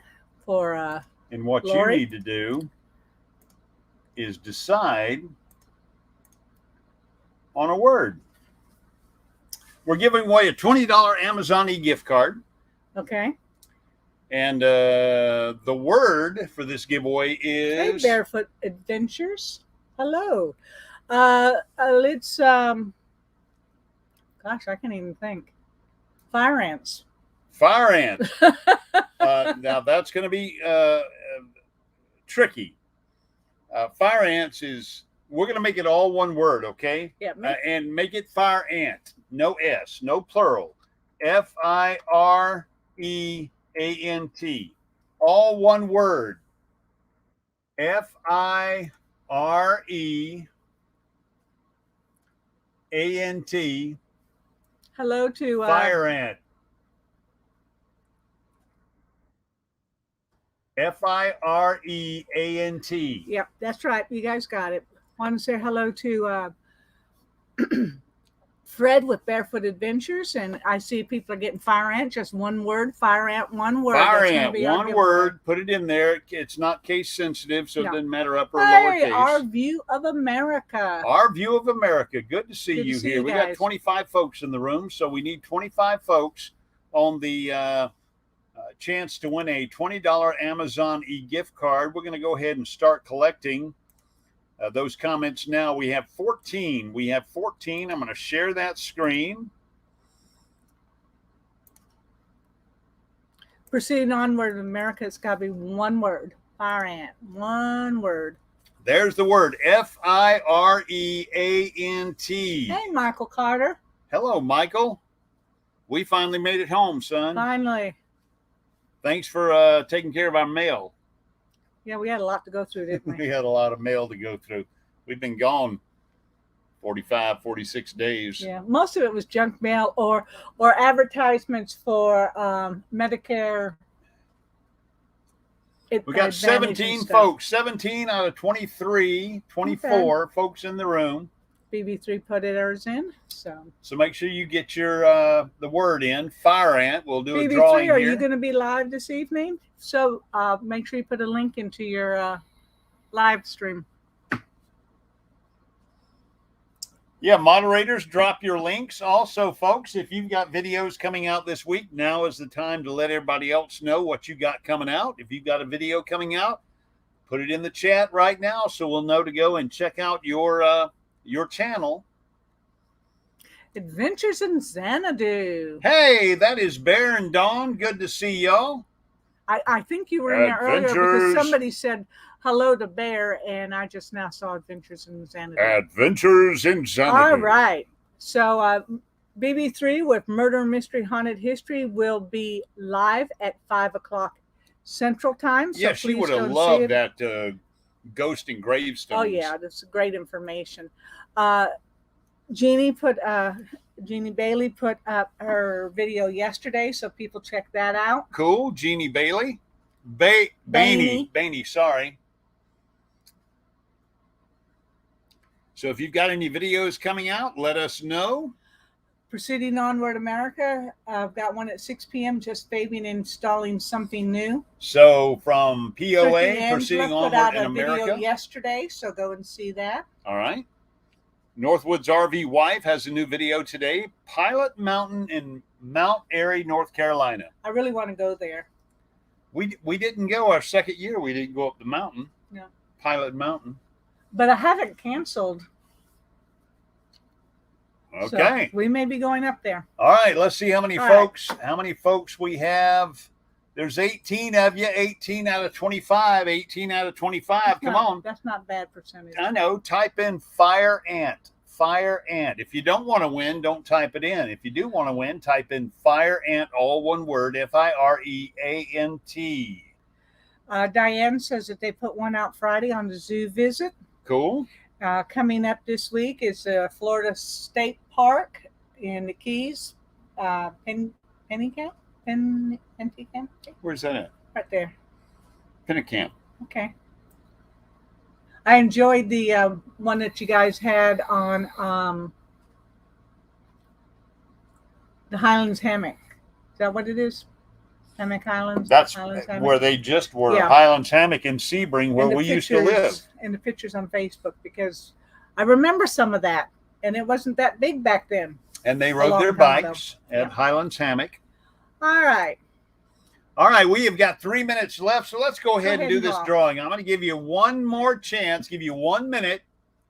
for
and what
Lori?
you need to do is decide on a word. We're giving away a $20 Amazon e-gift card.
Okay.
And the word for this giveaway is
Hey, Barefoot Adventures. Hello. It's gosh, I can't even think. Fire ants.
fire ants. Now that's going to be tricky. Fire ants is, we're going to make it all one word, okay?
Yeah.
And make it fire ant. No S, no plural. F-I-R-E-A-N-T. All one word. F-I-R-E-A-N-T.
Hello to
Fire ant. F-I-R-E-A-N-T.
Yep, that's right. You guys got it. Want to say hello to Fred with Barefoot Adventures, and I see people are getting fire ant. Just one word, fire ant, one word.
Fire
That's
ant, one word. Put it in there. It's not case sensitive, so
No.
it doesn't matter up or
Hey,
lowercase.
Our View of America.
Our View of America. Good to see
Good to
you
see
here.
you
We got
guys.
25 folks in the room, so we need 25 folks on the chance to win a $20 Amazon e-gift card. We're going to go ahead and start collecting those comments now. We have 14. We have 14. I'm going to share that screen.
Proceeding onward, America. It's got to be one word. Fire ant. One word.
There's the word. F-I-R-E-A-N-T.
Hey, Michael Carter.
Hello, Michael. We finally made it home, son.
Finally.
Thanks for taking care of our mail.
Yeah, we had a lot to go through, didn't we?
We had a lot of mail to go through. We've been gone 45, 46 days.
Yeah, most of it was junk mail or advertisements for Medicare.
We got
Advantage
17
and stuff.
folks, 17 out of 23, 24 folks in the room.
BB3 put ours in. So
make sure you get your the word in. Fire ant. We'll do a
BB3,
drawing
are
here.
you going to be live this evening? So make sure you put a link into your live stream.
Yeah, moderators, drop your links. Also, folks, if you've got videos coming out this week, now is the time to let everybody else know what you got coming out. If you've got a video coming out, put it in the chat right now so we'll know to go and check out your channel.
Adventures in Xanadu.
Hey, that is Bear and Dawn. Good to see y'all.
I think you were in there earlier because
Adventures.
somebody said hello to Bear, and I just now saw Adventures in Xanadu.
Adventures in Xanadu.
All right. So BB3 with Murder Mystery Haunted History will be live at 5 o'clock Central Time. So
Yeah, she
please
would have
go see
loved
it.
that ghost and gravestones.
Oh, yeah. That's great information. Jeannie Bailey put up her video yesterday, so people check that out.
Cool. Jeannie Bailey. Baney, sorry. So if you've got any videos coming out, let us know.
Proceeding Onward America, I've got one at 6 p.m. just Fabian installing something new.
So from POA,
Angela
Proceeding
put
Onward
out
in
a video
America.
yesterday, so go and see that.
All right. Northwood's RV Wife has a new video today. Pilot Mountain in Mount Airy, North Carolina.
I really want to go there.
We didn't go our second year. We didn't go up the mountain.
No.
Pilot Mountain.
But I haven't canceled.
Okay.
So we may be going up there.
All right. Let's see how many folks we have. There's 18 of you. 18 out of 25. 18 out of 25. Come on.
That's not bad percentage.
I know. Type in Fire Ant. Fire Ant. If you don't want to win, don't type it in. If you do want to win, type in Fire Ant, all one word, FIREANT.
Diane says that they put one out Friday on the zoo visit.
Cool.
Coming up this week is Florida State Park in the Keys. Pennycamp? Pennycamp?
Where's that at?
Right there.
Pennycamp.
Okay. I enjoyed the one that you guys had on the Highlands Hammock. Is that what it is? Hammock Highlands?
That's
Highlands
where
Hammock?
they just were.
Yeah.
Highlands Hammock in Sebring, where we used to live.
And the pictures on Facebook, because I remember some of that, and it wasn't that big back then.
And they rode their
long time
bikes
ago.
at Highlands Hammock.
All right.
All right, we have got 3 minutes left, so let's go ahead and do
and
this
draw.
drawing. I'm going to give you one more chance, give you 1 minute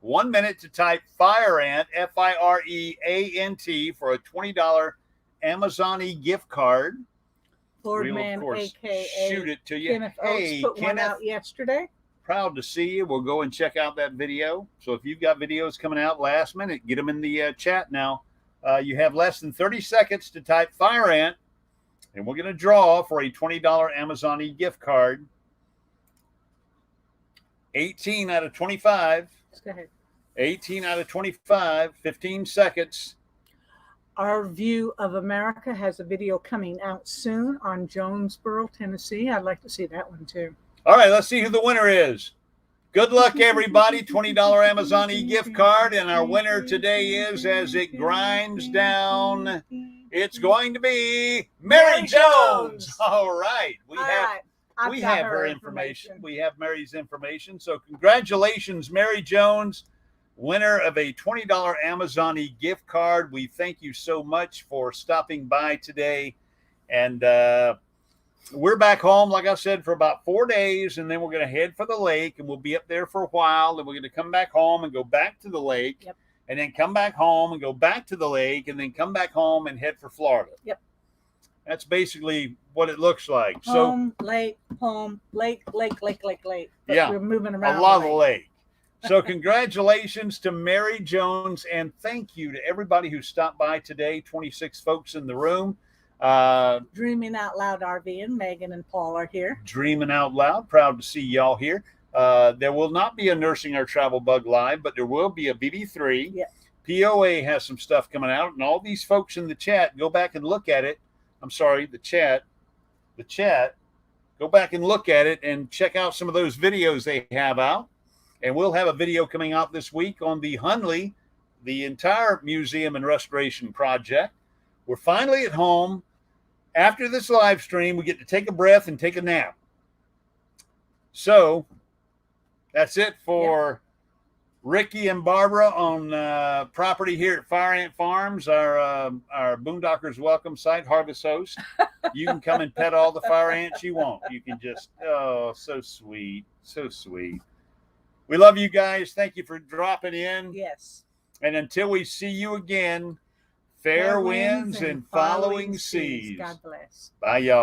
to type Fire Ant, FIREANT, for a $20 Amazon gift card.
Lord
We'll,
Man,
of course,
a.k.a.
shoot it to you.
Kenneth Oates put one out yesterday.
Proud to see you. We'll go and check out that video. So if you've got videos coming out last minute, get them in the chat now. You have less than 30 seconds to type Fire Ant, and we're going to draw for a $20 Amazon gift card. 18 out of 25.
Go ahead.
18 out of 25. 15 seconds.
Our View of America has a video coming out soon on Jonesboro, Tennessee. I'd like to see that one too.
All right, let's see who the winner is. Good luck, everybody. $20 Amazon gift card. And our winner today is, as it grinds down, it's going to be Mary Jones. All right. We have her information. We have Mary's information. So congratulations, Mary Jones, winner of a $20 Amazon gift card. We thank you so much for stopping by today. And we're back home, like I said, for about 4 days, and then we're going to head for the lake, and we'll be up there for a while. Then we're going to come back home and go back to the lake.
Yep.
And then come back home and go back to the lake, and then come back home and head for Florida.
Yep.
That's basically what it looks like.
Home, lake, lake. But
yeah,
we're moving around
a lot of the lake. So congratulations to Mary Jones, and thank you to everybody who stopped by today. 26 folks in the room.
Dreaming Out Loud RV, and Megan and Paul are here.
Dreaming Out Loud. Proud to see y'all here. There will not be a Nursing Our Travel Bug Live, but there will be a BB3.
Yeah.
POA has some stuff coming out, and all these folks in the chat, go back and look at it. I'm sorry, the chat. Go back and look at it and check out some of those videos they have out. And we'll have a video coming out this week on the Hunley, the entire museum and restoration project. We're finally at home. After this live stream, we get to take a breath and take a nap. So that's it for Ricky and Barbara on property here at Fire Ant Farms, our Boondockers Welcome Site, Harvest Host. You can come and pet all the fire ants you want. You can just, oh, so sweet. So sweet. We love you guys. Thank you for dropping in.
Yes.
And until we see you again, fair winds and following seas.
God bless.
Bye, y'all.